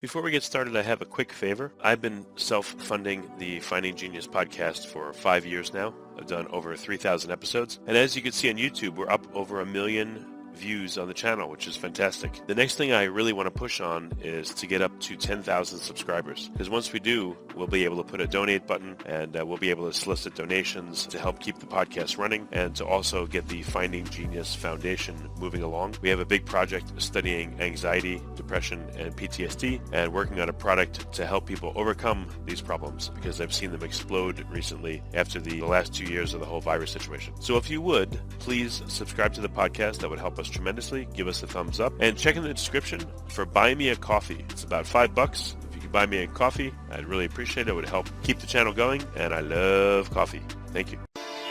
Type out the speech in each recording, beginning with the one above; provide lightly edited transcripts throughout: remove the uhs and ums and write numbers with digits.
Before we get started, I have a quick favor. I've been self-funding the Finding Genius podcast for 5 years now. I've done over 3,000 episodes. And as you can see on YouTube, we're up over 1 million views on the channel, which is fantastic. The next thing I really want to push on is to get up to 10,000 subscribers. Because once we do, we'll be able to put a donate button and we'll be able to solicit donations to help keep the podcast running and to also get the Finding Genius Foundation moving along. We have a big project studying anxiety, depression, and PTSD and working on a product to help people overcome these problems because I've seen them explode recently after the last 2 years of the whole virus situation. So if you would, please subscribe to the podcast. That would help us tremendously. Give us a thumbs up and check in the description for Buy Me a Coffee. It's about $5. If you could buy me a coffee, I'd really appreciate it. It would help keep the channel going, and I love coffee. Thank you.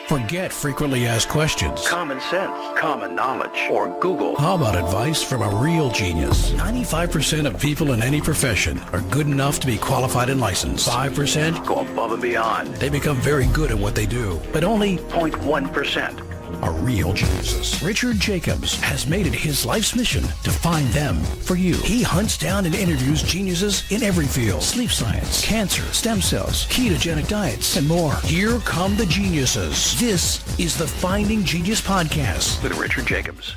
Forget frequently asked questions. Common sense, common knowledge, or Google. How about advice from a real genius? 95% of people in any profession are good enough to be qualified and licensed. 5% go above and beyond. They become very good at what they do, but only 0.1% are real geniuses. Richard Jacobs has made it his life's mission to find them for you. He hunts down and interviews geniuses in every field: sleep science, cancer, stem cells, ketogenic diets, and more. Here come the geniuses. This is the Finding Genius Podcast with Richard Jacobs.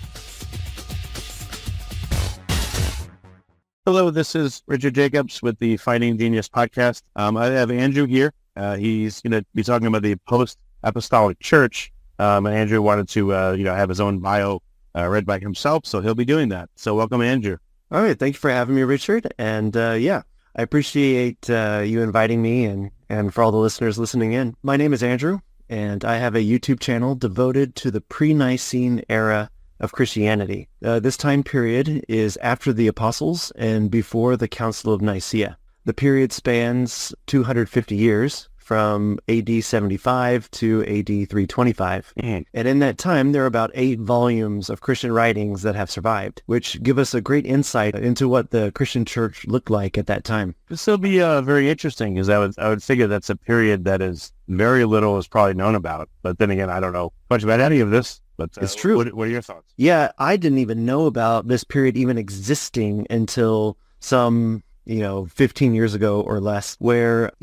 Hello, this is Richard Jacobs with the Finding Genius Podcast. I have Andrew here. He's going to be talking about the Post-Apostolic Church. And Andrew wanted to, have his own bio read by himself, so he'll be doing that. So welcome, Andrew. All right. Thank you for having me, Richard. And I appreciate you inviting me and for all the listeners listening in. My name is Andrew, and I have a YouTube channel devoted to the pre-Nicene era of Christianity. This time period is after the Apostles and before the Council of Nicea. The period spans 250 years, from AD 75 to AD 325. And in that time, there are about 8 volumes of Christian writings that have survived, which give us a great insight into what the Christian church looked like at that time. This will be very interesting, because I would figure that's a period that is very little is probably known about. But then again, I don't know much about any of this. But it's true. What are your thoughts? Yeah, I didn't even know about this period even existing until some, 15 years ago or less, where,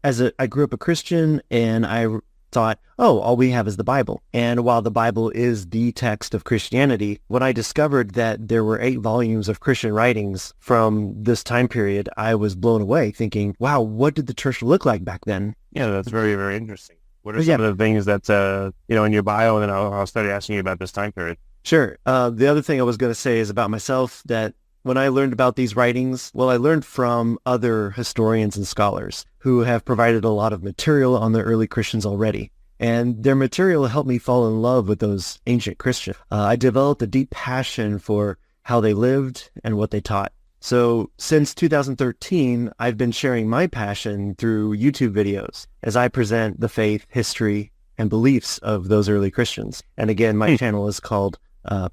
I grew up a Christian, and I thought, all we have is the Bible. And while the Bible is the text of Christianity, when I discovered that there were 8 volumes of Christian writings from this time period, I was blown away, thinking, wow, what did the church look like back then? Yeah, that's very, very interesting. What are some of the things that, in your bio, and then I'll start asking you about this time period? Sure. The other thing I was going to say is about myself, that when I learned about these writings, I learned from other historians and scholars who have provided a lot of material on the early Christians already. And their material helped me fall in love with those ancient Christians. I developed a deep passion for how they lived and what they taught. So since 2013, I've been sharing my passion through YouTube videos as I present the faith, history, and beliefs of those early Christians. And again, my channel is called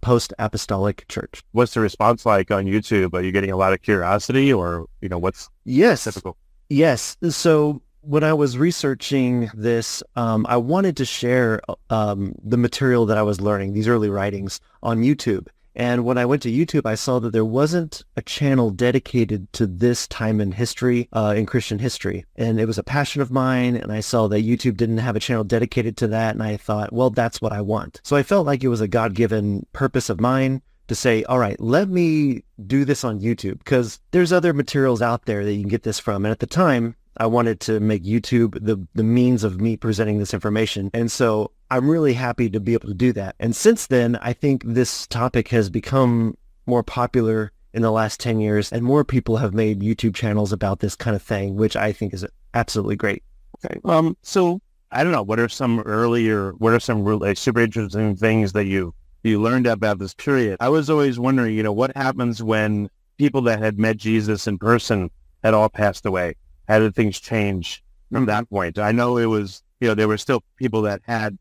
Post-Apostolic Church. What's the response like on YouTube? Are you getting a lot of curiosity, or, what's typical? Yes. So when I was researching this, I wanted to share the material that I was learning, these early writings, on YouTube. And when I went to YouTube, I saw that there wasn't a channel dedicated to this time in history, in Christian history. And it was a passion of mine, and I saw that YouTube didn't have a channel dedicated to that, and I thought, well, that's what I want. So I felt like it was a God-given purpose of mine to say, all right, let me do this on YouTube, because there's other materials out there that you can get this from. And at the time, I wanted to make YouTube the means of me presenting this information. And so I'm really happy to be able to do that. And since then, I think this topic has become more popular in the last 10 years, and more people have made YouTube channels about this kind of thing, which I think is absolutely great. Okay. So I don't know, what are some really super interesting things that you learned about this period? I was always wondering, what happens when people that had met Jesus in person had all passed away? How did things change from that point? I know it was, there were still people that had,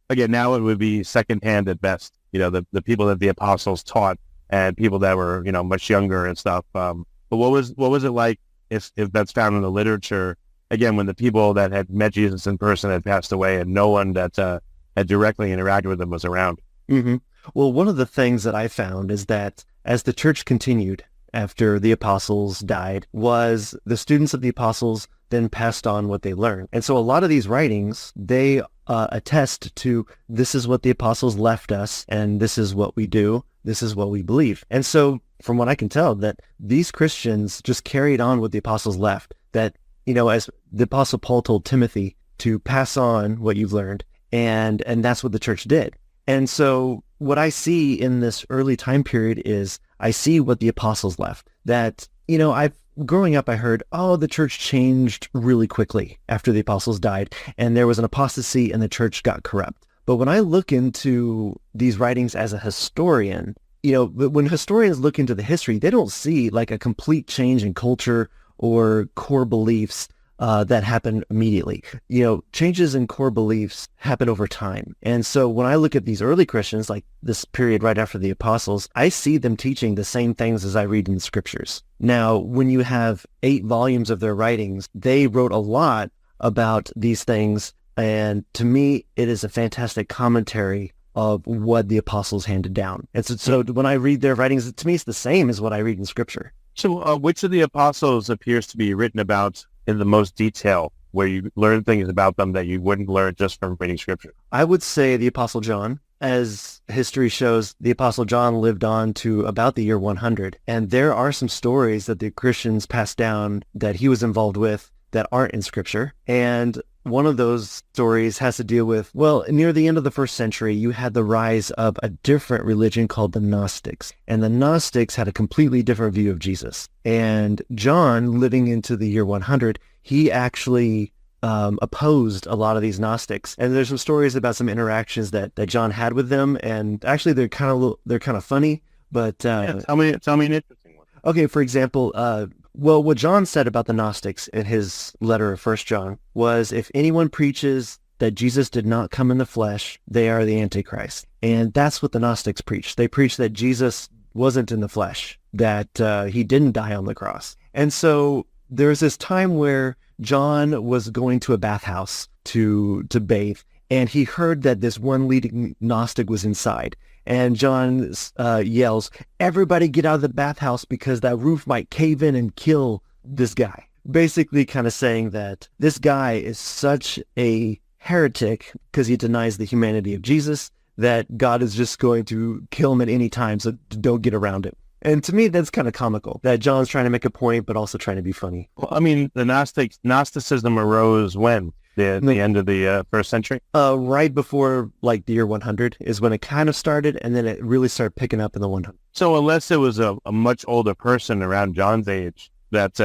again, now it would be secondhand at best, the people that the apostles taught and people that were, much younger and stuff. But what was it like, if that's found in the literature, again, when the people that had met Jesus in person had passed away and no one that had directly interacted with them was around? Mm-hmm. Well, one of the things that I found is that as the church continued, after the apostles died was the students of the apostles then passed on what they learned. And so a lot of these writings, they attest to this is what the apostles left us, and this is what we do, this is what we believe. And so from what I can tell, that these Christians just carried on what the apostles left, that, as the apostle Paul told Timothy, to pass on what you've learned, and that's what the church did. And so what I see in this early time period is I see what the apostles left, that, growing up, I heard, the church changed really quickly after the apostles died, and there was an apostasy and the church got corrupt. But when I look into these writings as a historian, when historians look into the history, they don't see like a complete change in culture or core beliefs that happen immediately. Changes in core beliefs happen over time. And so when I look at these early Christians, like this period right after the apostles, I see them teaching the same things as I read in the scriptures. Now, when you have 8 volumes of their writings, they wrote a lot about these things. And to me, it is a fantastic commentary of what the apostles handed down. And so when I read their writings, to me, it's the same as what I read in scripture. So which of the apostles appears to be written about in the most detail, where you learn things about them that you wouldn't learn just from reading scripture? I would say the Apostle John. As history shows, the Apostle John lived on to about the year 100. And there are some stories that the Christians passed down that he was involved with that aren't in scripture. And one of those stories has to deal with, near the end of the first century, you had the rise of a different religion called the Gnostics. And the Gnostics had a completely different view of Jesus. And John, living into the year 100, he actually opposed a lot of these Gnostics. And there's some stories about some interactions that John had with them. And actually, they're kind of funny. But tell me an interesting one. Okay, for example, what John said about the Gnostics in his letter of 1 John was, if anyone preaches that Jesus did not come in the flesh, they are the Antichrist. And that's what the Gnostics preached. They preached that Jesus wasn't in the flesh, that he didn't die on the cross. And so there's this time where John was going to a bathhouse to bathe, and he heard that this one leading Gnostic was inside. And John yells, "Everybody get out of the bathhouse because that roof might cave in and kill this guy." Basically kind of saying that this guy is such a heretic because he denies the humanity of Jesus that God is just going to kill him at any time, so don't get around it. And to me, that's kind of comical, that John's trying to make a point, but also trying to be funny. Well, I mean, the Gnosticism arose when? The end of the first century? Right before like the year 100 is when it kind of started, and then it really started picking up in the 100. So unless it was a much older person around John's age, that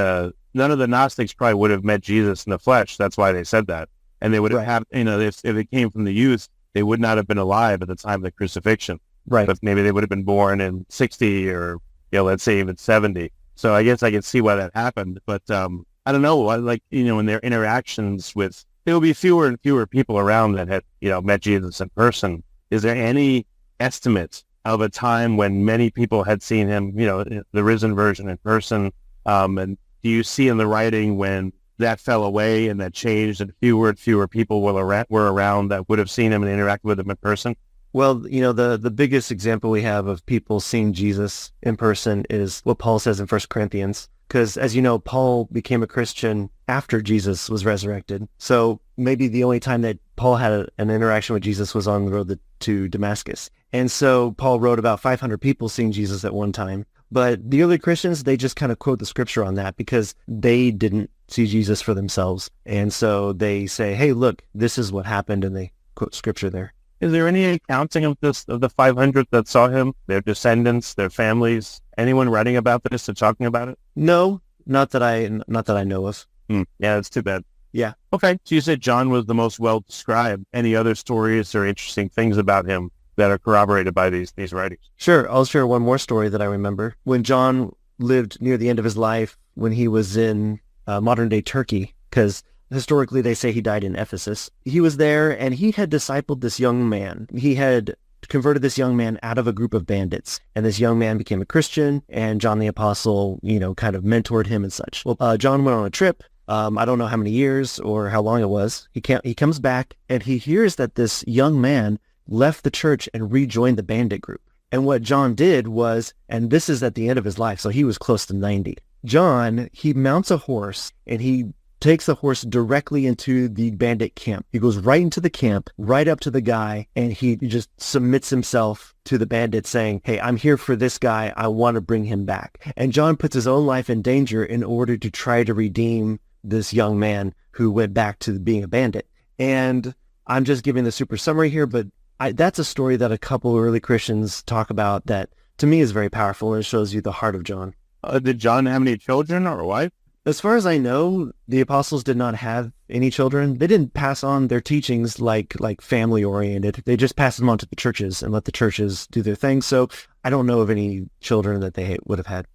none of the Gnostics probably would have met Jesus in the flesh. That's why they said that. And they would have had, if it came from the youth, they would not have been alive at the time of the crucifixion. Right. But maybe they would have been born in 60 or, let's say even 70. So I guess I can see why that happened. But I don't know, in their interactions with, there will be fewer and fewer people around that had, met Jesus in person. Is there any estimate of a time when many people had seen him, the risen version in person? And do you see in the writing when that fell away and that changed and fewer people were around that would have seen him and interacted with him in person? Well, the biggest example we have of people seeing Jesus in person is what Paul says in 1 Corinthians. Because, as you know, Paul became a Christian after Jesus was resurrected. So maybe the only time that Paul had an interaction with Jesus was on the road to Damascus. And so Paul wrote about 500 people seeing Jesus at one time. But the early Christians, they just kind of quote the scripture on that because they didn't see Jesus for themselves. And so they say, hey, look, this is what happened, and they quote scripture there. Is there any accounting of the 500 that saw him, their descendants, their families? Anyone writing about this or talking about it? No, not that I know of. Yeah, that's too bad. Yeah. Okay, so you said John was the most well described. Any other stories or interesting things about him that are corroborated by these writings? Sure, I'll share one more story that I remember. When John lived near the end of his life, when he was in modern-day Turkey, because historically they say he died in Ephesus, he was there and he had discipled this young man. He had converted this young man out of a group of bandits, and this young man became a Christian, and John the Apostle, kind of mentored him and such. Well, John went on a trip. I don't know how many years or how long it was. He comes back and he hears that this young man left the church and rejoined the bandit group. And what John did was, and this is at the end of his life, so he was close to 90. John, he mounts a horse and he takes the horse directly into the bandit camp. He goes right into the camp, right up to the guy, and he just submits himself to the bandit saying, hey, I'm here for this guy. I want to bring him back. And John puts his own life in danger in order to try to redeem this young man who went back to being a bandit. And I'm just giving the super summary here, but that's a story that a couple of early Christians talk about that to me is very powerful, and it shows you the heart of John. Did John have any children or a wife? As far as I know, the apostles did not have any children. They didn't pass on their teachings like family-oriented. They just passed them on to the churches and let the churches do their thing. So I don't know of any children that they would have had.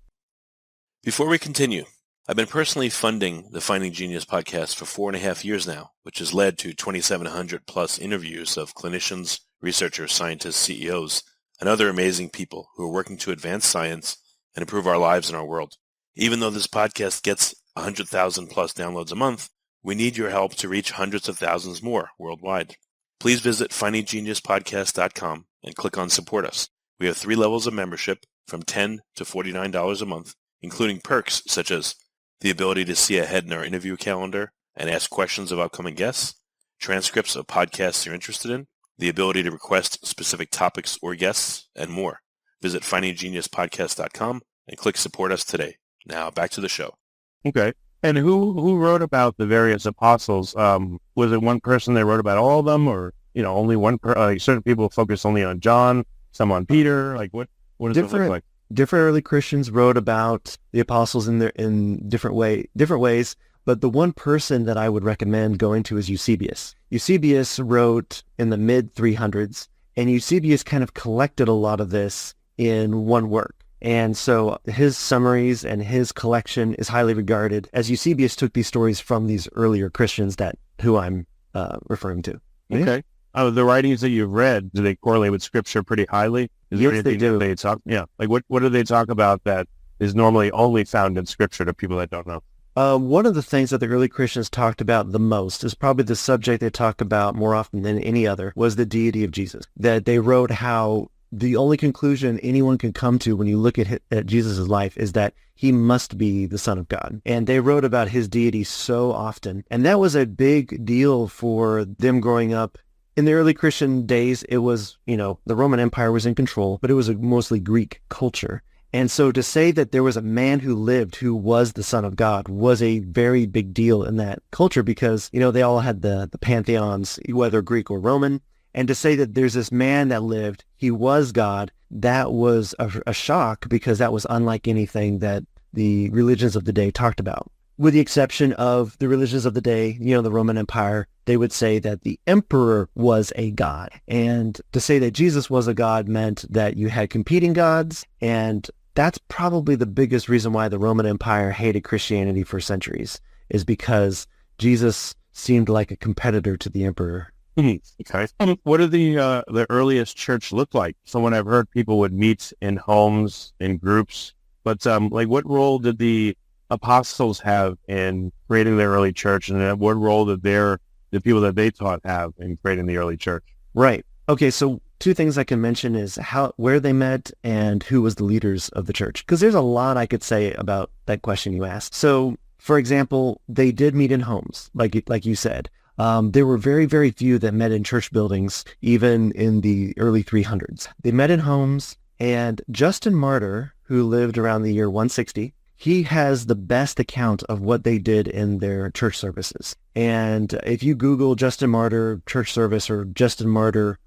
Before we continue, I've been personally funding the Finding Genius podcast for 4.5 years now, which has led to 2,700 plus interviews of clinicians, researchers, scientists, CEOs, and other amazing people who are working to advance science and improve our lives and our world. Even though this podcast gets 100,000 plus downloads a month, we need your help to reach hundreds of thousands more worldwide. Please visit findinggeniuspodcast.com and click on Support Us. We have 3 levels of membership from $10 to $49 a month, including perks such as the ability to see ahead in our interview calendar and ask questions of upcoming guests, transcripts of podcasts you're interested in, the ability to request specific topics or guests, and more. Visit findinggeniuspodcast.com and click Support Us today. Now back to the show. Okay. And who wrote about the various apostles? Was it one person that wrote about all of them, or only one? Certain people focus only on John, some on Peter. Like what does it look like? Different early Christians wrote about the apostles in different ways. But the one person that I would recommend going to is Eusebius. Eusebius wrote in the mid 300s, and Eusebius kind of collected a lot of this in one work. And so his summaries and his collection is highly regarded, as Eusebius took these stories from these earlier Christians who I'm referring to. Okay. The writings that you've read, do they correlate with Scripture pretty highly? Yes, they do. Like what do they talk about that is normally only found in Scripture to people that don't know? One of the things that the early Christians talked about the most is probably the subject they talk about more often than any other was the deity of Jesus. That they wrote how the only conclusion anyone can come to when you look at Jesus' life is that he must be the Son of God. And they wrote about his deity so often. And that was a big deal for them growing up. In the early Christian days, it was, the Roman Empire was in control, but it was a mostly Greek culture. And so to say that there was a man who lived who was the Son of God was a very big deal in that culture because, they all had the pantheons, whether Greek or Roman. And to say that there's this man that lived, he was God, that was a shock because that was unlike anything that the religions of the day talked about. With the exception of the religions of the day, the Roman Empire, they would say that the emperor was a god. And to say that Jesus was a god meant that you had competing gods, and that's probably the biggest reason why the Roman Empire hated Christianity for centuries, is because Jesus seemed like a competitor to the emperor. Okay. What did the earliest church look like? So when I've heard people would meet in homes, in groups, but what role did the apostles have in creating the early church, and what role did the people that they taught have in creating the early church? Right. Okay, so 2 things I can mention is where they met and who was the leaders of the church, because there's a lot I could say about that question you asked. So, for example, they did meet in homes, like you said. There were very, very few that met in church buildings, even in the early 300s. They met in homes, and Justin Martyr, who lived around the year 160, he has the best account of what they did in their church services. And if you Google Justin Martyr church service or Justin Martyr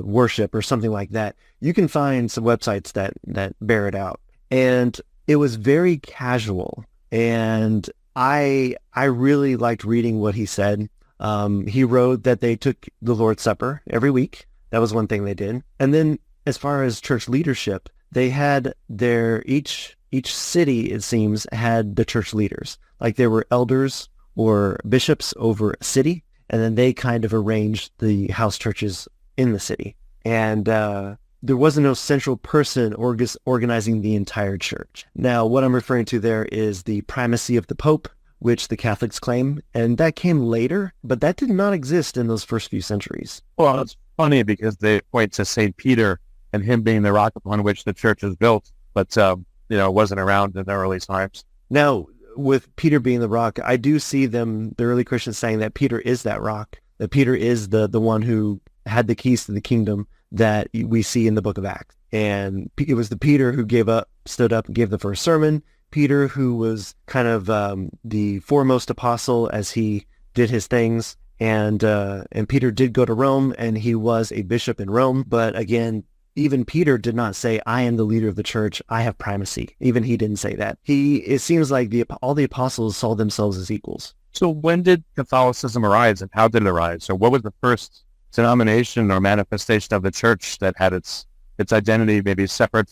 worship or something like that, you can find some websites that bear it out. And it was very casual. And I really liked reading what he said. He wrote that they took the Lord's Supper every week. That was one thing they did. And then as far as church leadership, they had each city, it seems, had the church leaders. Like there were elders or bishops over a city, and then they kind of arranged the house churches in the city. And there wasn't no central person organizing the entire church. Now, what I'm referring to there is the primacy of the Pope, which the Catholics claim, and that came later, but that did not exist in those first few centuries. Well, it's funny because they point to St. Peter and him being the rock upon which the church is built, but it wasn't around in the early times. Now, with Peter being the rock, I do see the early Christians saying that Peter is that rock, that Peter is the one who had the keys to the kingdom that we see in the book of Acts. And it was the Peter who stood up and gave the first sermon. Peter, who was kind of the foremost apostle as he did his things. And Peter did go to Rome, and he was a bishop in Rome. But again, even Peter did not say, I am the leader of the church, I have primacy. Even he didn't say that. It seems like all the apostles saw themselves as equals. So when did Catholicism arise, and how did it arise? So what was the first denomination or manifestation of the church that had its identity maybe separate,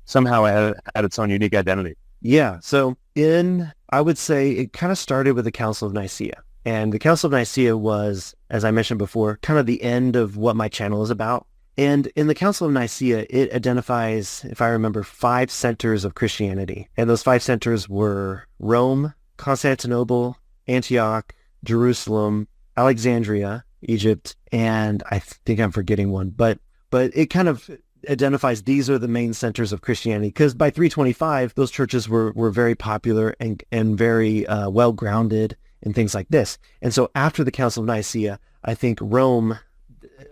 somehow it had its own unique identity? Yeah, so I would say it kind of started with the Council of Nicea. And the Council of Nicea was, as I mentioned before, kind of the end of what my channel is about. And in the Council of Nicea, it identifies, if I remember, 5 centers of Christianity. And those 5 centers were Rome, Constantinople, Antioch, Jerusalem, Alexandria, Egypt, and I think I'm forgetting one. But it kind of identifies these are the main centers of Christianity, because by 325, those churches were very popular and very well-grounded and things like this. And so after the Council of Nicea, I think Rome,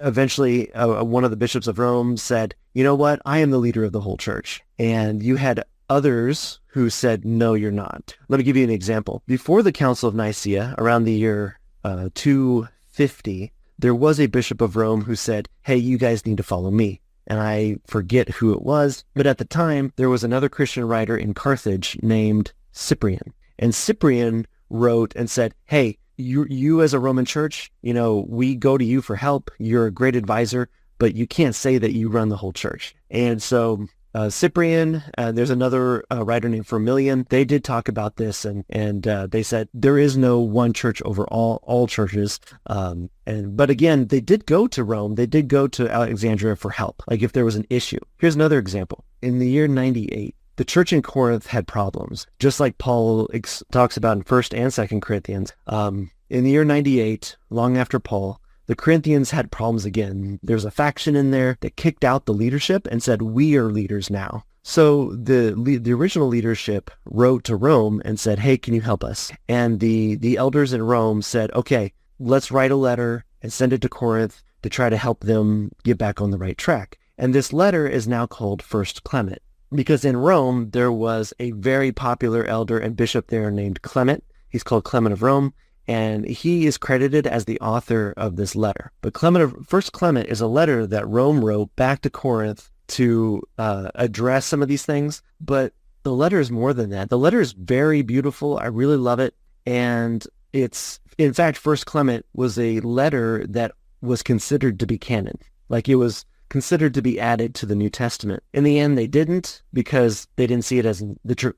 eventually one of the bishops of Rome said, you know what, I am the leader of the whole church. And you had others who said, no, you're not. Let me give you an example. Before the Council of Nicea, around the year 250, there was a bishop of Rome who said, hey, you guys need to follow me. And I forget who it was, but at the time, there was another Christian writer in Carthage named Cyprian. And Cyprian wrote and said, hey, you as a Roman church, we go to you for help. You're a great advisor, but you can't say that you run the whole church. And so Cyprian, there's another writer named Firmilian. They did talk about this, and they said there is no one church over all churches. But again, they did go to Rome. They did go to Alexandria for help, like if there was an issue. Here's another example. In the year 98, the church in Corinth had problems, just like Paul talks about in 1st and 2nd Corinthians. In the year 98, long after Paul, the Corinthians had problems again. There's a faction in there that kicked out the leadership and said, we are leaders now. So the original leadership wrote to Rome and said, hey, can you help us? And the elders in Rome said, okay, let's write a letter and send it to Corinth to try to help them get back on the right track. And this letter is now called First Clement, because in Rome, there was a very popular elder and bishop there named Clement. He's called Clement of Rome, and he is credited as the author of this letter. But First Clement is a letter that Rome wrote back to Corinth to address some of these things. But the letter is more than that. The letter is very beautiful. I really love it. And in fact, First Clement was a letter that was considered to be canon. Like it was considered to be added to the New Testament. In the end, they didn't, because they didn't see it as,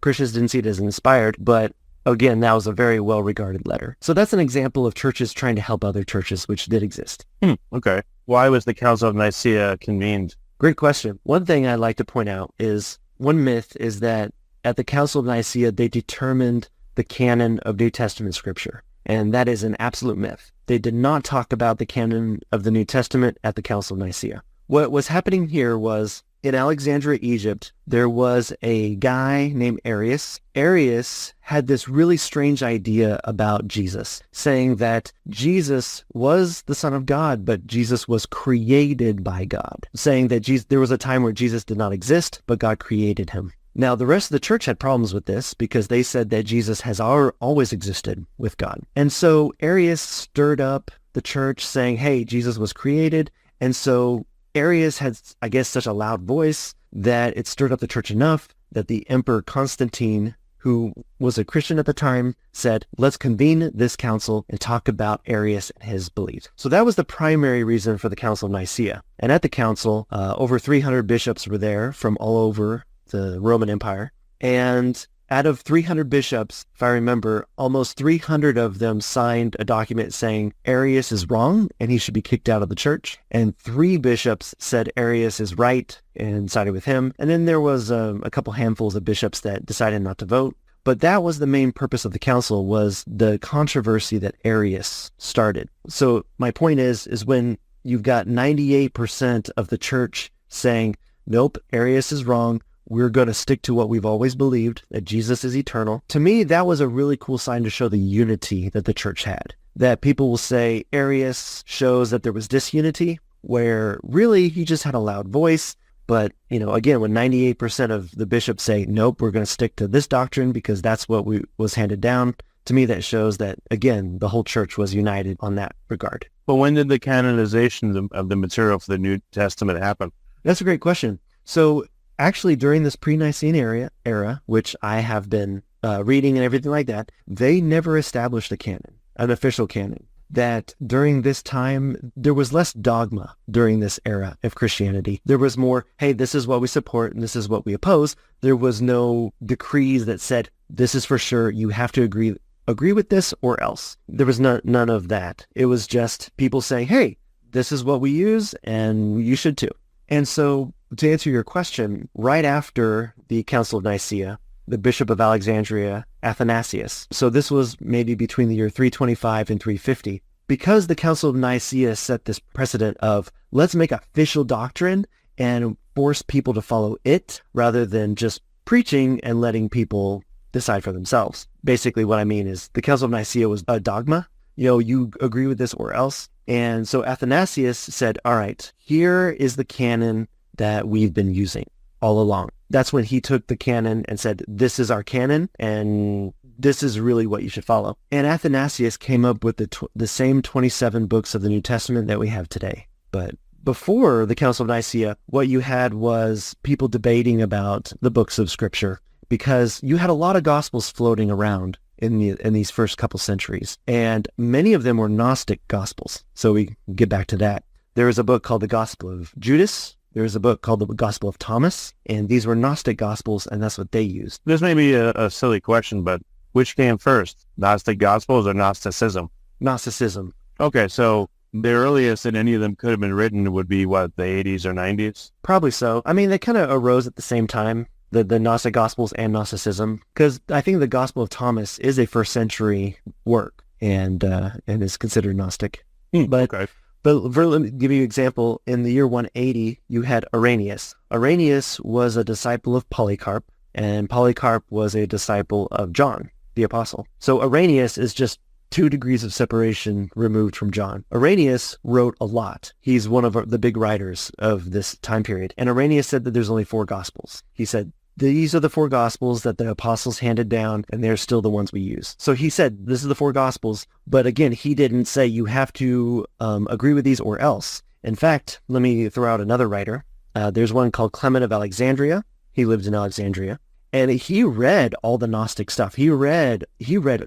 Christians didn't see it as inspired. But again, that was a very well-regarded letter. So that's an example of churches trying to help other churches, which did exist. Okay. Why was the Council of Nicea convened? Great question. One thing I'd like to point out is, one myth is that at the Council of Nicea, they determined the canon of New Testament scripture. And that is an absolute myth. They did not talk about the canon of the New Testament at the Council of Nicea. What was happening here was, in Alexandria, Egypt, there was a guy named Arius. Arius had this really strange idea about Jesus, saying that Jesus was the Son of God, but Jesus was created by God, saying that there was a time where Jesus did not exist, but God created him. Now, the rest of the church had problems with this because they said that Jesus has always existed with God. And so Arius stirred up the church saying, hey, Jesus was created. And so Arius had, I guess, such a loud voice that it stirred up the church enough that the Emperor Constantine, who was a Christian at the time, said, let's convene this council and talk about Arius and his beliefs. So that was the primary reason for the Council of Nicea. And at the council, over 300 bishops were there from all over the Roman Empire. And out of 300 bishops, if I remember, almost 300 of them signed a document saying Arius is wrong and he should be kicked out of the church. And 3 bishops said Arius is right and sided with him. And then there was a couple handfuls of bishops that decided not to vote. But that was the main purpose of the council, was the controversy that Arius started. So my point is when you've got 98% of the church saying, nope, Arius is wrong. We're going to stick to what we've always believed, that Jesus is eternal. To me, that was a really cool sign to show the unity that the church had. That people will say Arius shows that there was disunity, where really he just had a loud voice. But, again, when 98% of the bishops say, nope, we're going to stick to this doctrine because that's what was handed down, to me that shows that, again, the whole church was united on that regard. But when did the canonization of the material for the New Testament happen? That's a great question. So actually, during this pre-Nicene era, which I have been reading and everything like that, they never established a canon, an official canon. That during this time, there was less dogma during this era of Christianity. There was more, hey, this is what we support and this is what we oppose. There was no decrees that said, this is for sure, you have to agree with this or else. There was none of that. It was just people saying, hey, this is what we use and you should too. And so to answer your question, right after the Council of Nicea, the Bishop of Alexandria, Athanasius. So this was maybe between the year 325 and 350. Because the Council of Nicea set this precedent of let's make official doctrine and force people to follow it rather than just preaching and letting people decide for themselves. Basically what I mean is the Council of Nicea was a dogma. You agree with this or else. And so Athanasius said, all right, here is the canon that we've been using all along. That's when he took the canon and said, this is our canon, and this is really what you should follow. And Athanasius came up with the same 27 books of the New Testament that we have today. But before the Council of Nicea, what you had was people debating about the books of Scripture, because you had a lot of Gospels floating around in these first couple centuries, and many of them were Gnostic Gospels. So we get back to that. There is a book called the Gospel of Judas. There's a book called the Gospel of Thomas, and these were Gnostic Gospels, and that's what they used. This may be a silly question, but which came first, Gnostic Gospels or Gnosticism? Gnosticism. Okay, so the earliest that any of them could have been written would be, what, the 80s or 90s? Probably so. I mean, they kind of arose at the same time, the Gnostic Gospels and Gnosticism, because I think the Gospel of Thomas is a first century work and is considered Gnostic. Okay. But let me give you an example. In the year 180, you had Irenaeus. Irenaeus was a disciple of Polycarp, and Polycarp was a disciple of John, the apostle. So Irenaeus is just 2 degrees of separation removed from John. Irenaeus wrote a lot. He's one of the big writers of this time period. And Irenaeus said that there's only 4 Gospels. He said, these are the 4 Gospels that the apostles handed down, and they're still the ones we use. So he said, this is the 4 Gospels, but again, he didn't say you have to agree with these or else. In fact, let me throw out another writer. There's one called Clement of Alexandria. He lived in Alexandria, and he read all the Gnostic stuff. He read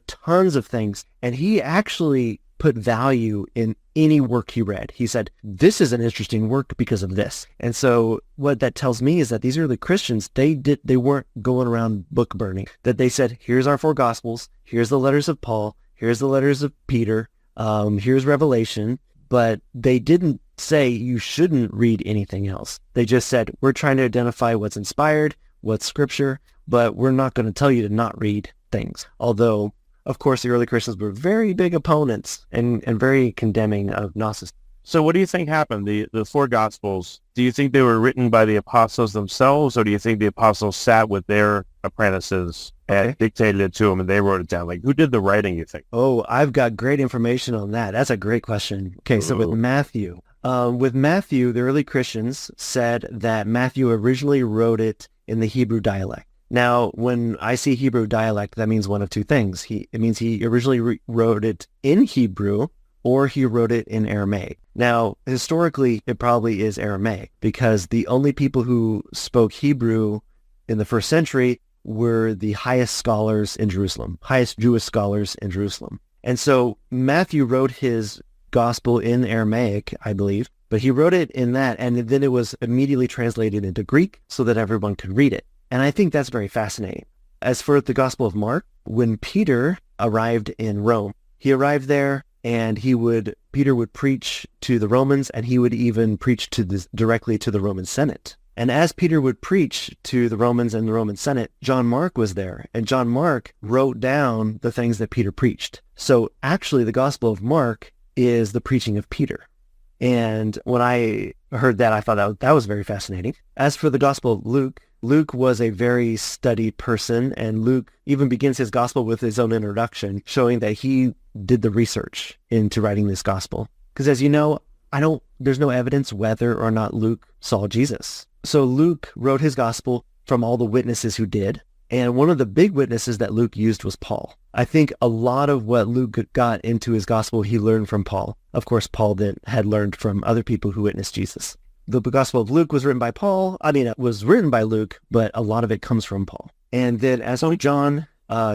tons of things, and he actually put value in any work he read. He said, this is an interesting work because of this. And so what that tells me is that these early Christians, they weren't going around book burning, that they said, here's our 4 Gospels, here's the letters of Paul, here's the letters of Peter, here's Revelation, but they didn't say you shouldn't read anything else. They just said, we're trying to identify what's inspired, what's Scripture, but we're not going to tell you to not read things. Although, of course, the early Christians were very big opponents and very condemning of Gnosticism. So what do you think happened? The 4 Gospels, do you think they were written by the apostles themselves, or do you think the apostles sat with their apprentices and dictated it to them and they wrote it down? Like, who did the writing, you think? Oh, I've got great information on that. That's a great question. Okay, so with Matthew, the early Christians said that Matthew originally wrote it in the Hebrew dialect. Now, when I see Hebrew dialect, that means one of 2 things. It means he originally wrote it in Hebrew, or he wrote it in Aramaic. Now, historically, it probably is Aramaic, because the only people who spoke Hebrew in the first century were the highest scholars in Jerusalem, highest Jewish scholars in Jerusalem. And so Matthew wrote his gospel in Aramaic, I believe, but he wrote it in that, and then it was immediately translated into Greek so that everyone could read it. And I think that's very fascinating. As for the Gospel of Mark, when Peter arrived in Rome, he arrived there and Peter would preach to the Romans, and he would even preach directly to the Roman Senate. And as Peter would preach to the Romans and the Roman Senate, John Mark was there, and John Mark wrote down the things that Peter preached. So actually the Gospel of Mark is the preaching of Peter. And when I heard that, I thought that was very fascinating. As for the Gospel of Luke, Luke was a very studied person, and Luke even begins his gospel with his own introduction, showing that he did the research into writing this gospel. Because as you know, there's no evidence whether or not Luke saw Jesus. So Luke wrote his gospel from all the witnesses who did. And one of the big witnesses that Luke used was Paul. I think a lot of what Luke got into his gospel, he learned from Paul. Of course, Paul then had learned from other people who witnessed Jesus. The Gospel of Luke was written by Paul. It was written by Luke, but a lot of it comes from Paul. And then as for John,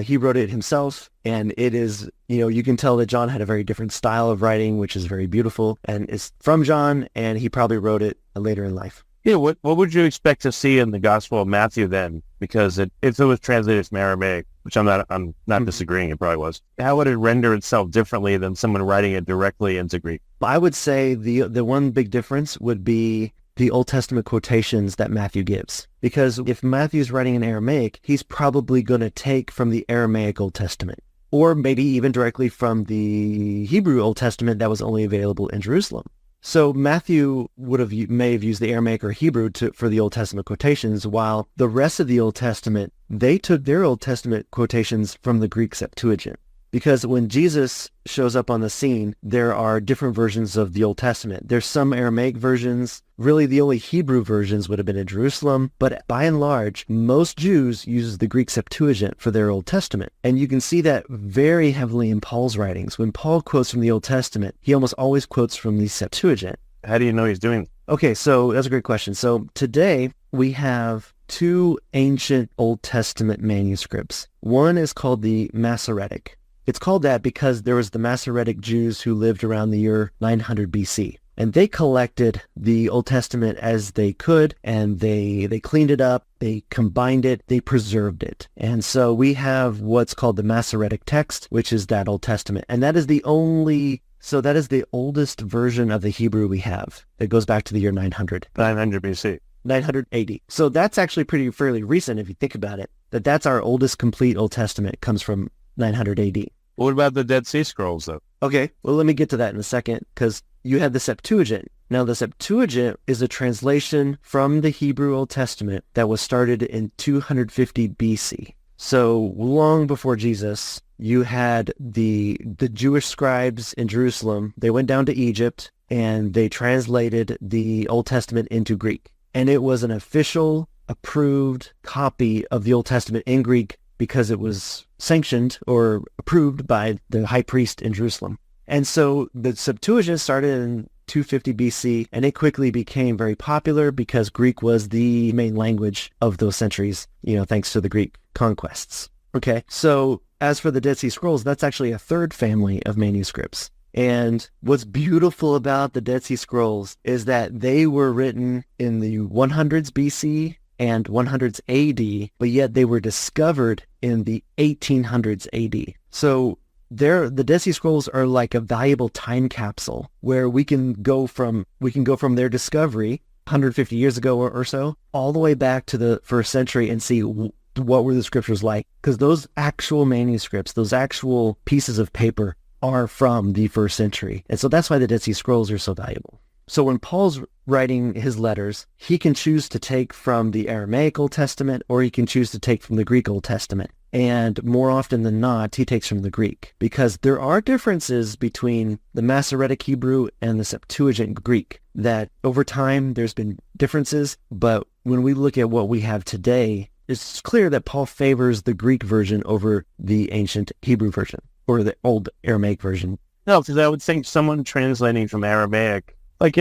he wrote it himself. And it is, you can tell that John had a very different style of writing, which is very beautiful. And it's from John, and he probably wrote it later in life. Yeah, what would you expect to see in the Gospel of Matthew then? Because if it was translated from Aramaic, which I'm not disagreeing, it probably was, how would it render itself differently than someone writing it directly into Greek? I would say the one big difference would be the Old Testament quotations that Matthew gives. Because if Matthew's writing in Aramaic, he's probably going to take from the Aramaic Old Testament, or maybe even directly from the Hebrew Old Testament that was only available in Jerusalem. So Matthew may have used the Aramaic or Hebrew for the Old Testament quotations, while the rest of the Old Testament, they took their Old Testament quotations from the Greek Septuagint. Because when Jesus shows up on the scene, there are different versions of the Old Testament. There's some Aramaic versions. Really, the only Hebrew versions would have been in Jerusalem. But by and large, most Jews use the Greek Septuagint for their Old Testament. And you can see that very heavily in Paul's writings. When Paul quotes from the Old Testament, he almost always quotes from the Septuagint. How do you know he's doing it? Okay, so that's a great question. So today we have two ancient Old Testament manuscripts. One is called the Masoretic. It's called that because there was the Masoretic Jews who lived around the year 900 BC. And they collected the Old Testament as they could, and they cleaned it up, they combined it, they preserved it. And so we have what's called the Masoretic text, which is that Old Testament. And that is the oldest version of the Hebrew we have. It goes back to the year 900. 900 BC. 900 AD. So that's actually fairly recent if you think about it. That's our oldest complete Old Testament. It comes from 900 AD. What about the Dead Sea Scrolls, though? Okay, well, let me get to that in a second, because you have the Septuagint. Now, the Septuagint is a translation from the Hebrew Old Testament that was started in 250 BC. So long before Jesus, you had the Jewish scribes in Jerusalem. They went down to Egypt, and they translated the Old Testament into Greek. And it was an official, approved copy of the Old Testament in Greek because it was sanctioned or approved by the high priest in Jerusalem. And so the Septuagint started in 250 BC, and it quickly became very popular because Greek was the main language of those centuries, thanks to the Greek conquests. Okay, so as for the Dead Sea Scrolls, that's actually a third family of manuscripts. And what's beautiful about the Dead Sea Scrolls is that they were written in the 100s BC and 100s AD, but yet they were discovered in the 1800s AD. So the Dead Sea Scrolls are like a valuable time capsule where we can go from their discovery 150 years ago or so all the way back to the first century and see what were the scriptures like, because those actual manuscripts, those actual pieces of paper are from the first century. And so that's why the Dead Sea Scrolls are so valuable. So when Paul's writing his letters, he can choose to take from the Aramaic Old Testament, or he can choose to take from the Greek Old Testament. And more often than not, he takes from the Greek, because there are differences between the Masoretic Hebrew and the Septuagint Greek that over time there's been differences. But when we look at what we have today, it's clear that Paul favors the Greek version over the ancient Hebrew version or the old Aramaic version. No, because I would think someone translating from Aramaic, I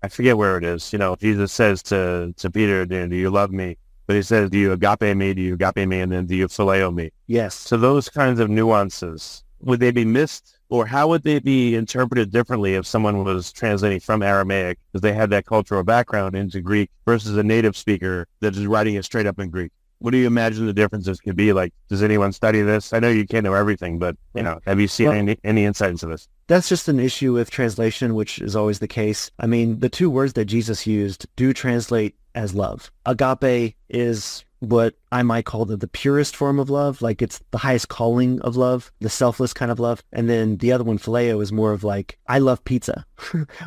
forget where it is. Jesus says to Peter, do you love me? But he says, do you agape me? Do you agape me? And then do you phileo me? Yes. So those kinds of nuances, would they be missed? Or how would they be interpreted differently if someone was translating from Aramaic because they had that cultural background into Greek versus a native speaker that is writing it straight up in Greek? What do you imagine the differences could be? Like, does anyone study this? I know you can't know everything, but, have you seen any insight into this? That's just an issue with translation, which is always the case. I mean, the two words that Jesus used do translate as love. Agape is what I might call the purest form of love. Like it's the highest calling of love, the selfless kind of love. And then the other one, phileo, is more of like, I love pizza,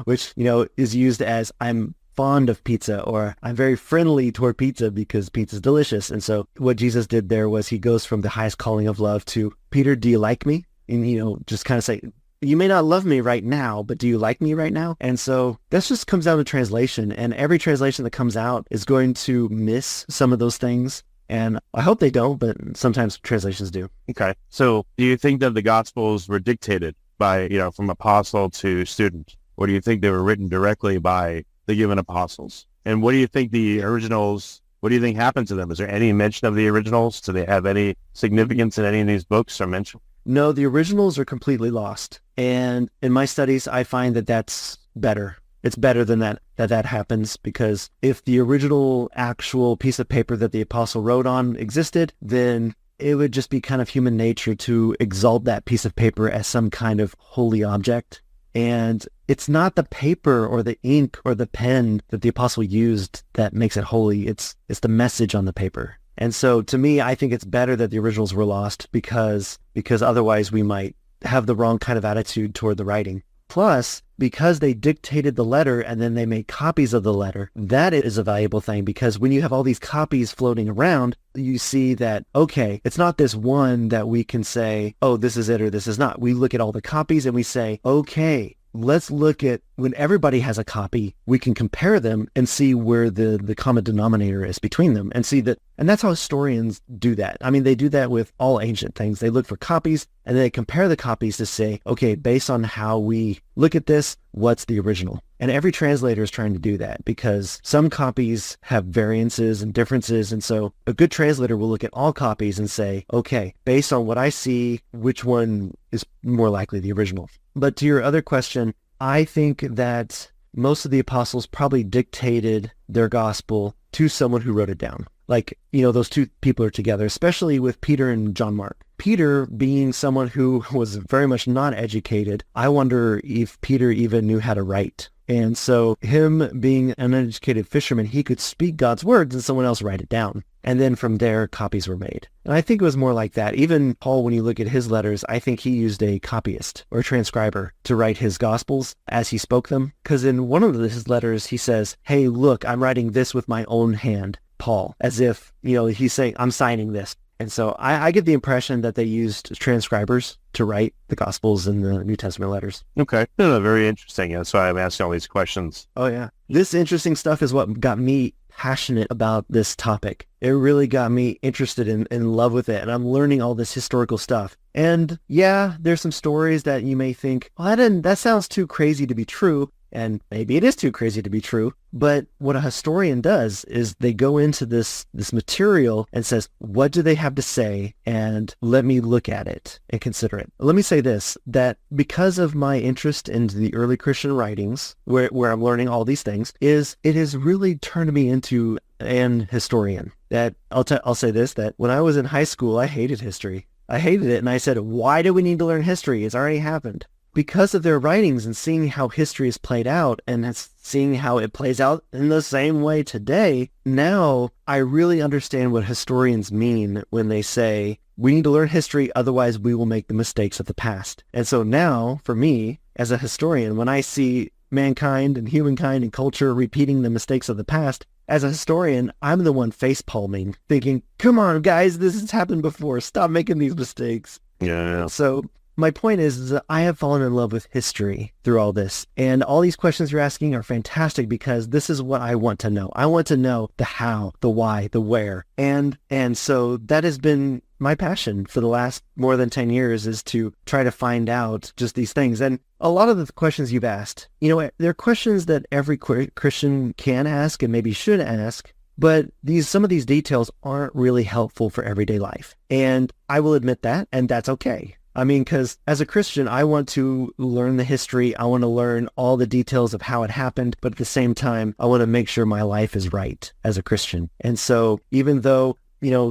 which, is used as I'm fond of pizza, or I'm very friendly toward pizza because pizza's delicious. And so what Jesus did there was he goes from the highest calling of love to, Peter, do you like me? And, just kind of say, you may not love me right now, but do you like me right now? And so this just comes down to translation, and every translation that comes out is going to miss some of those things. And I hope they don't, but sometimes translations do. Okay. So do you think that the Gospels were dictated by, from apostle to student? Or do you think they were written directly by the given apostles? And what do you think the originals, what do you think happened to them? Is there any mention of the originals? Do they have any significance in any of these books or mention? No, the originals are completely lost. And in my studies, I find that that's better. It's better than that happens, because if the original actual piece of paper that the apostle wrote on existed, then it would just be kind of human nature to exalt that piece of paper as some kind of holy object. And it's not the paper or the ink or the pen that the apostle used that makes it holy. It's the message on the paper. And so to me, I think it's better that the originals were lost because otherwise we might have the wrong kind of attitude toward the writing. Plus, because they dictated the letter and then they made copies of the letter, that is a valuable thing, because when you have all these copies floating around, you see that, okay, it's not this one that we can say, oh, this is it or this is not. We look at all the copies and we say, okay, let's look at when everybody has a copy, we can compare them and see where the common denominator is between them and see that. And that's how historians do that. I mean, they do that with all ancient things. They look for copies and they compare the copies to say, okay, based on how we look at this, what's the original? And every translator is trying to do that because some copies have variances and differences. And so a good translator will look at all copies and say, okay, based on what I see, which one is more likely the original? But to your other question, I think that most of the apostles probably dictated their gospel to someone who wrote it down. Like, those two people are together, especially with Peter and John Mark. Peter being someone who was very much not educated, I wonder if Peter even knew how to write. And so him being an uneducated fisherman, he could speak God's words and someone else write it down. And then from there, copies were made. And I think it was more like that. Even Paul, when you look at his letters, I think he used a copyist or a transcriber to write his gospels as he spoke them. Because in one of his letters, he says, hey, look, I'm writing this with my own hand, Paul, as if, he's saying, I'm signing this. And so I get the impression that they used transcribers to write the Gospels and the New Testament letters. Okay. No, very interesting. That's why I'm asking all these questions. Oh, yeah. This interesting stuff is what got me passionate about this topic. It really got me interested in love with it. And I'm learning all this historical stuff. And yeah, there's some stories that you may think, well, that sounds too crazy to be true. And maybe it is too crazy to be true. But what a historian does is they go into this material and says, what do they have to say? And let me look at it and consider it. Let me say this, that because of my interest in the early Christian writings, where I'm learning all these things, it has really turned me into an historian. That I'll say this, that when I was in high school, I hated history. I hated it. And I said, why do we need to learn history? It's already happened. Because of their writings and seeing how history is played out and seeing how it plays out in the same way today, now I really understand what historians mean when they say, we need to learn history, otherwise we will make the mistakes of the past. And so now, for me, as a historian, when I see mankind and humankind and culture repeating the mistakes of the past, as a historian, I'm the one face-palming, thinking, come on, guys, this has happened before. Stop making these mistakes. Yeah. So my point is that I have fallen in love with history through all this. And all these questions you're asking are fantastic because this is what I want to know. I want to know the how, the why, the where. And so that has been my passion for the last more than 10 years, is to try to find out just these things. And a lot of the questions you've asked, they're questions that every Christian can ask and maybe should ask. But some of these details aren't really helpful for everyday life. And I will admit that, and that's okay. I mean, because as a Christian, I want to learn the history. I want to learn all the details of how it happened. But at the same time, I want to make sure my life is right as a Christian. And so even though,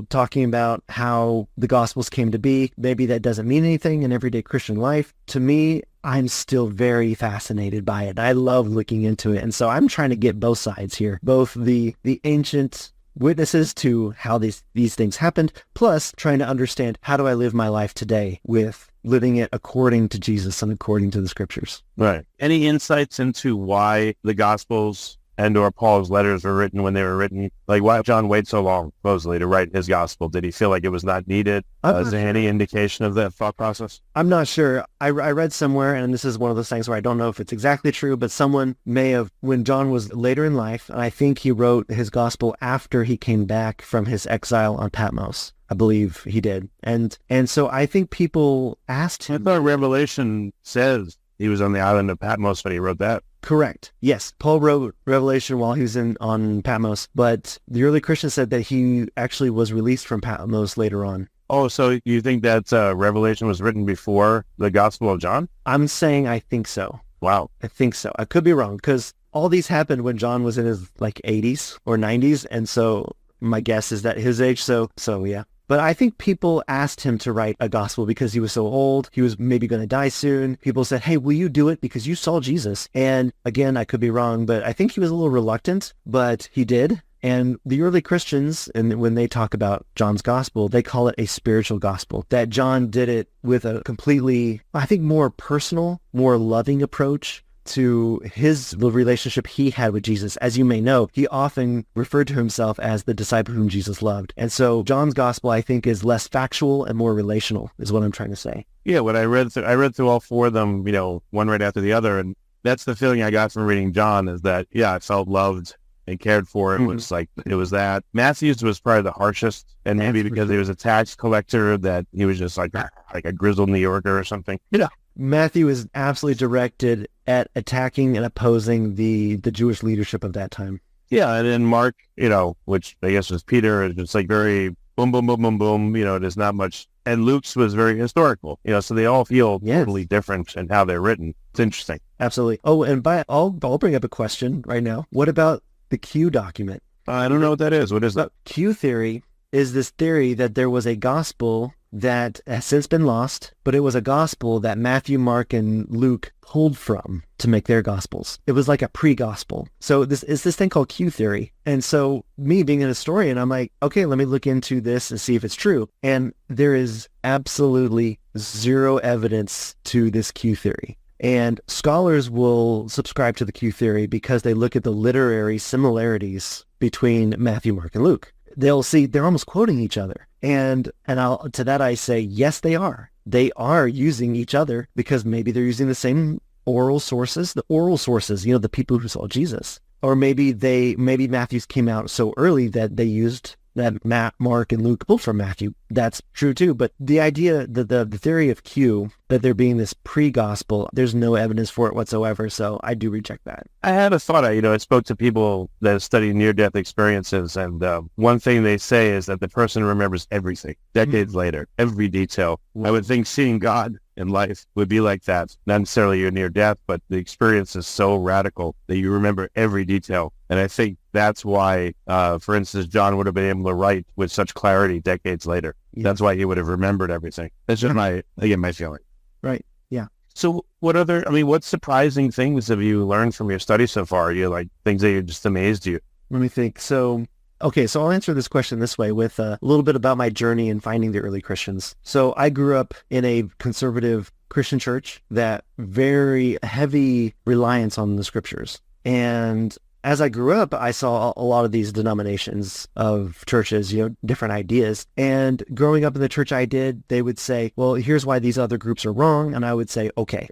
talking about how the Gospels came to be, maybe that doesn't mean anything in everyday Christian life, to me, I'm still very fascinated by it. I love looking into it. And so I'm trying to get both sides here, both the ancient witnesses to how these things happened, plus trying to understand how do I live my life today with living it according to Jesus and according to the scriptures. Right. Any insights into why the Gospels and or Paul's letters were written when they were written? Like, why John wait so long, supposedly, to write his gospel? Did he feel like it was not needed? Is there any indication of that thought process? I'm not sure. I read somewhere, and this is one of those things where I don't know if it's exactly true, but someone may have, when John was later in life, and I think he wrote his gospel after he came back from his exile on Patmos. I believe he did. And so I think people asked him. I thought Revelation says he was on the island of Patmos when he wrote that. Correct. Yes. Paul wrote Revelation while he was on Patmos, but the early Christians said that he actually was released from Patmos later on. Oh, so you think that Revelation was written before the Gospel of John? I'm saying I think so. Wow. I think so. I could be wrong because all these happened when John was in his 80s or 90s, and so my guess is that his age. So yeah. But I think people asked him to write a gospel because he was so old. He was maybe going to die soon. People said, hey, will you do it because you saw Jesus? And again, I could be wrong, but I think he was a little reluctant, but he did. And the early Christians, and when they talk about John's gospel, they call it a spiritual gospel, that John did it with a completely, I think, more personal, more loving approach to the relationship he had with Jesus. As you may know, he often referred to himself as the disciple whom Jesus loved. And so John's gospel, I think, is less factual and more relational, is what I'm trying to say. Yeah, when I read through all four of them, one right after the other, and that's the feeling I got from reading John, is that, yeah, I felt loved and cared for. It was like, it was that. Matthew's was probably the harshest, and maybe because he was a tax collector, that he was just like a grizzled New Yorker or something. Matthew is absolutely directed at attacking and opposing the Jewish leadership of that time. Yeah, and then Mark, which I guess was Peter, is just like very boom, boom, boom, boom, boom. There's not much. And Luke's was very historical. So they all feel totally different in how they're written. It's interesting. Absolutely. Oh, and I'll bring up a question right now. What about the Q document? I don't know what that is. What is that? Q theory is this theory that there was a gospel that has since been lost, but it was a gospel that Matthew, Mark, and Luke pulled from to make their gospels. It was like a pre-gospel. So this is this thing called Q theory. And so me being an historian, I'm like, okay, let me look into this and see if it's true. And there is absolutely zero evidence to this Q theory. And scholars will subscribe to the Q theory because they look at the literary similarities between Matthew, Mark, and Luke. They'll see they're almost quoting each other. And to that I say, yes, they are. They are using each other because maybe they're using the same oral sources, the people who saw Jesus. Or maybe Matthew's came out so early that they used that Mark, and Luke pulled from Matthew. That's true too. But the idea that the theory of Q, that there being this pre-gospel, there's no evidence for it whatsoever. So I do reject that. I had a thought. I spoke to people that study near-death experiences, and one thing they say is that the person remembers everything decades later, every detail. I would think seeing God in life would be like that. Not necessarily you're near death, but the experience is so radical that you remember every detail. And I think that's why, for instance, John would have been able to write with such clarity decades later. Yeah. That's why he would have remembered everything. That's just my feeling. Right. Yeah. So what surprising things have you learned from your study so far? Things that just amazed you? Let me think. So I'll answer this question this way with a little bit about my journey in finding the early Christians. So I grew up in a conservative Christian church that very heavy reliance on the scriptures. And as I grew up, I saw a lot of these denominations of churches, different ideas. And growing up in the church I did, they would say, well, here's why these other groups are wrong. And I would say, okay.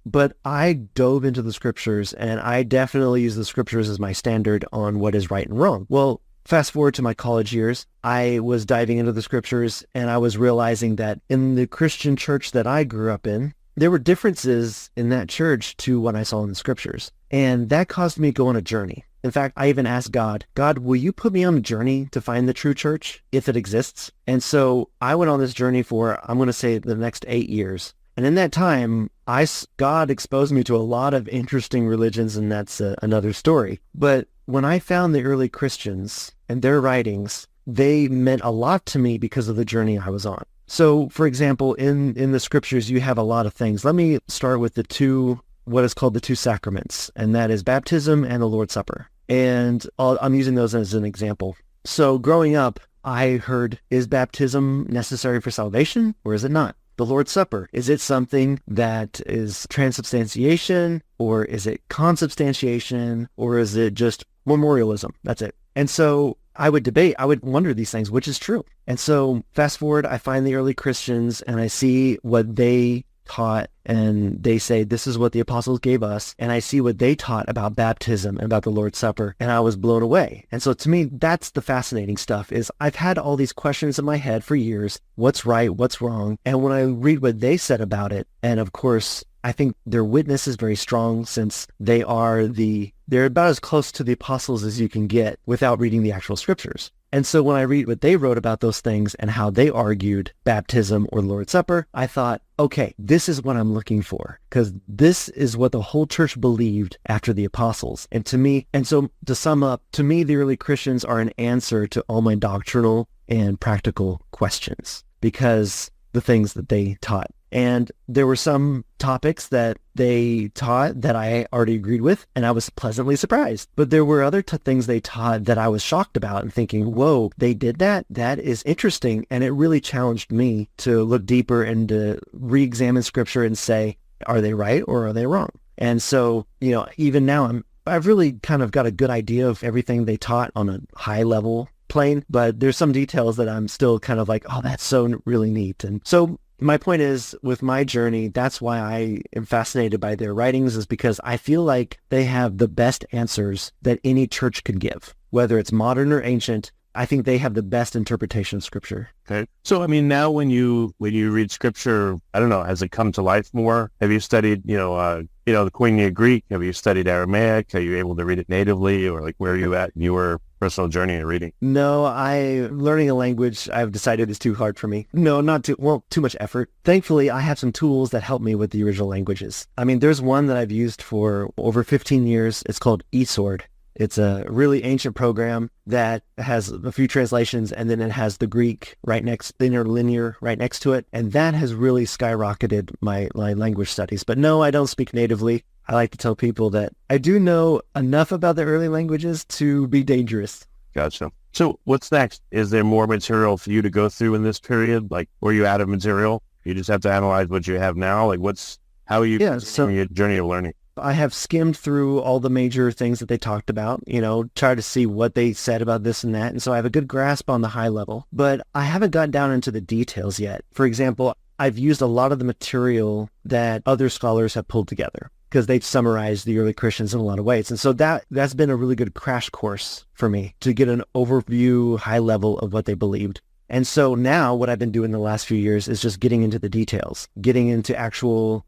But I dove into the scriptures, and I definitely use the scriptures as my standard on what is right and wrong. Well, fast forward to my college years, I was diving into the scriptures, and I was realizing that in the Christian church that I grew up in, there were differences in that church to what I saw in the scriptures. And that caused me to go on a journey. In fact, I even asked God, will you put me on a journey to find the true church, if it exists? And so I went on this journey for, I'm going to say, the next 8 years. And in that time, God exposed me to a lot of interesting religions, and that's another story. But when I found the early Christians and their writings, they meant a lot to me because of the journey I was on. So, for example, in the scriptures, you have a lot of things. Let me start with what is called the two sacraments, and that is baptism and the Lord's Supper. And I'm using those as an example. So growing up, I heard, is baptism necessary for salvation or is it not? The Lord's Supper, is it something that is transubstantiation or is it consubstantiation or is it just memorialism? That's it. And so I would debate, I would wonder these things, which is true. And so fast forward, I find the early Christians and I see what they taught and they say, this is what the apostles gave us. And I see what they taught about baptism and about the Lord's Supper. And I was blown away. And so to me, that's the fascinating stuff is I've had all these questions in my head for years. What's right? What's wrong? And when I read what they said about it, and of course, I think their witness is very strong since they're about as close to the apostles as you can get without reading the actual scriptures. And so when I read what they wrote about those things and how they argued baptism or Lord's Supper, I thought, okay, this is what I'm looking for because this is what the whole church believed after the apostles. And so to sum up, to me, the early Christians are an answer to all my doctrinal and practical questions because the things that they taught. And there were some topics that they taught that I already agreed with, and I was pleasantly surprised. But there were other things they taught that I was shocked about and thinking, whoa, they did that? That is interesting. And it really challenged me to look deeper and to re-examine scripture and say, are they right or are they wrong? And so, even now, I've really kind of got a good idea of everything they taught on a high level plane, but there's some details that I'm still kind of like, oh, that's so really neat. And so my point is, with my journey, that's why I am fascinated by their writings is because I feel like they have the best answers that any church could give, whether it's modern or ancient. I think they have the best interpretation of scripture. Okay. So, now when you read scripture, I don't know, has it come to life more? Have you studied, the Koine Greek? Have you studied Aramaic? Are you able to read it natively, or where are you at in your personal journey in reading? No, learning a language, I've decided is too hard for me. No, too much effort. Thankfully, I have some tools that help me with the original languages. There's one that I've used for over 15 years. It's called eSword. It's a really ancient program that has a few translations, and then it has the Greek interlinear right next to it. And that has really skyrocketed my language studies. But no, I don't speak natively. I like to tell people that I do know enough about the early languages to be dangerous. Gotcha. So what's next? Is there more material for you to go through in this period? Were you out of material? You just have to analyze what you have now? How are you continuing your journey of learning? I have skimmed through all the major things that they talked about, try to see what they said about this and that. And so I have a good grasp on the high level, but I haven't gotten down into the details yet. For example, I've used a lot of the material that other scholars have pulled together because they've summarized the early Christians in a lot of ways. And so that's been a really good crash course for me to get an overview, high level of what they believed. And so now what I've been doing the last few years is just getting into the details, getting into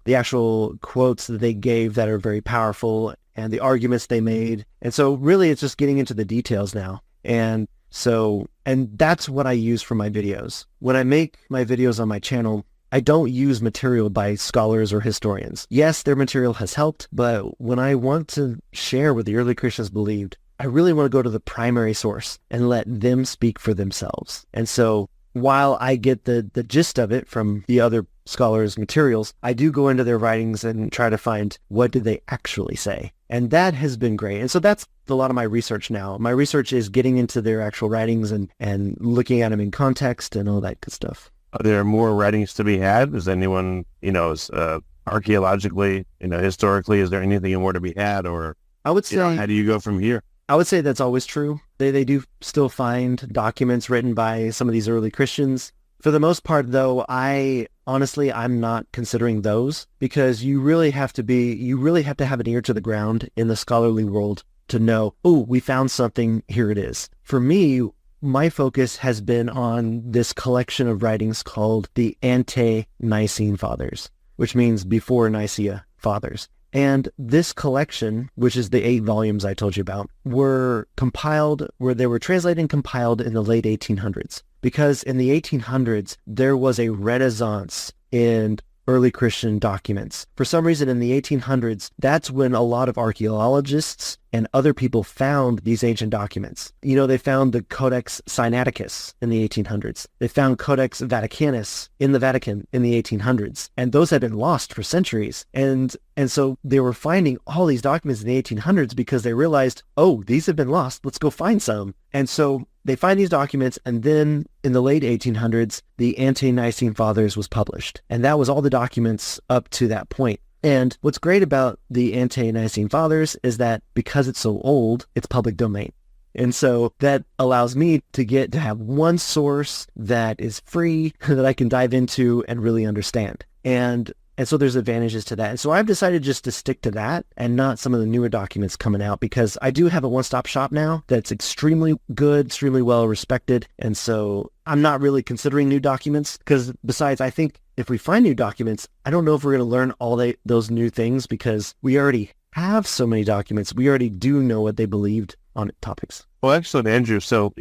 the actual quotes that they gave that are very powerful and the arguments they made. And so really it's just getting into the details now. And that's what I use for my videos. When I make my videos on my channel, I don't use material by scholars or historians. Yes, their material has helped, but when I want to share what the early Christians believed, I really want to go to the primary source and let them speak for themselves. And so while I get the gist of it from the other scholars' materials, I do go into their writings and try to find what did they actually say. And that has been great. And so that's a lot of my research now. My research is getting into their actual writings and looking at them in context and all that good stuff. Are there more writings to be had? Is anyone, archaeologically, historically, is there anything more to be had? Or I would say, how do you go from here? I would say that's always true. They do still find documents written by some of these early Christians. For the most part, though, I'm not considering those because you really have to have an ear to the ground in the scholarly world to know, oh, we found something, here it is. For me, my focus has been on this collection of writings called the Ante-Nicene Fathers, which means before Nicaea Fathers. And this collection, which is the 8 volumes I told you about, they were translated and compiled in the late 1800s. Because in the 1800s, there was a renaissance in early Christian documents. For some reason in the 1800s, that's when a lot of archaeologists and other people found these ancient documents. They found the Codex Sinaiticus in the 1800s. They found Codex Vaticanus in the Vatican in the 1800s. And those had been lost for centuries. And so they were finding all these documents in the 1800s because they realized, oh, these have been lost. Let's go find some. And so they find these documents, and then in the late 1800s, the Ante-Nicene Fathers was published. And that was all the documents up to that point. And what's great about the Ante-Nicene Fathers is that because it's so old, it's public domain. And so that allows me to have one source that is free that I can dive into and really understand. And so there's advantages to that. And so I've decided just to stick to that and not some of the newer documents coming out, because I do have a one-stop shop now that's extremely good, extremely well respected. And so I'm not really considering new documents, because besides, I think if we find new documents, I don't know if we're going to learn all those new things, because we already have so many documents. We already do know what they believed on topics. Well, excellent, Andrew. So,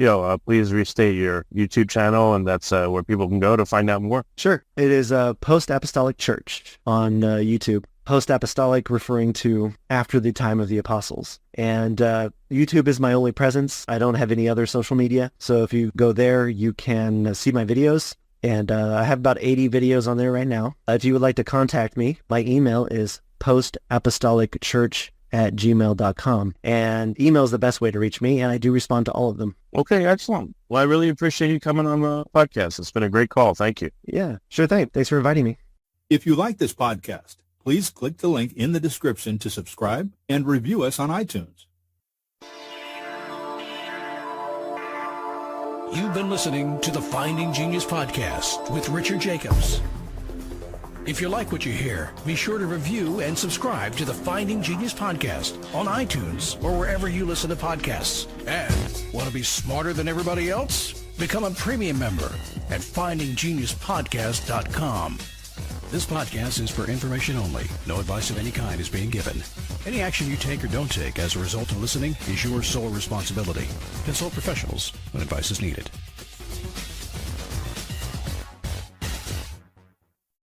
please restate your YouTube channel, and that's where people can go to find out more. Sure. It is Post-Apostolic Church on YouTube. Post-Apostolic referring to after the time of the apostles. And YouTube is my only presence. I don't have any other social media. So if you go there, you can see my videos. And I have about 80 videos on there right now. If you would like to contact me, my email is postapostolicchurch@gmail.com. And email is the best way to reach me, and I do respond to all of them. Okay, excellent. Well, I really appreciate you coming on the podcast. It's been a great call. Thank you. Yeah, sure thing. Thanks for inviting me. If you like this podcast, please click the link in the description to subscribe and review us on iTunes. You've been listening to the Finding Genius podcast with Richard Jacobs. If you like what you hear, be sure to review and subscribe to the Finding Genius podcast on iTunes or wherever you listen to podcasts. And want to be smarter than everybody else? Become a premium member at findinggeniuspodcast.com. This podcast is for information only. No advice of any kind is being given. Any action you take or don't take as a result of listening is your sole responsibility. Consult professionals when advice is needed.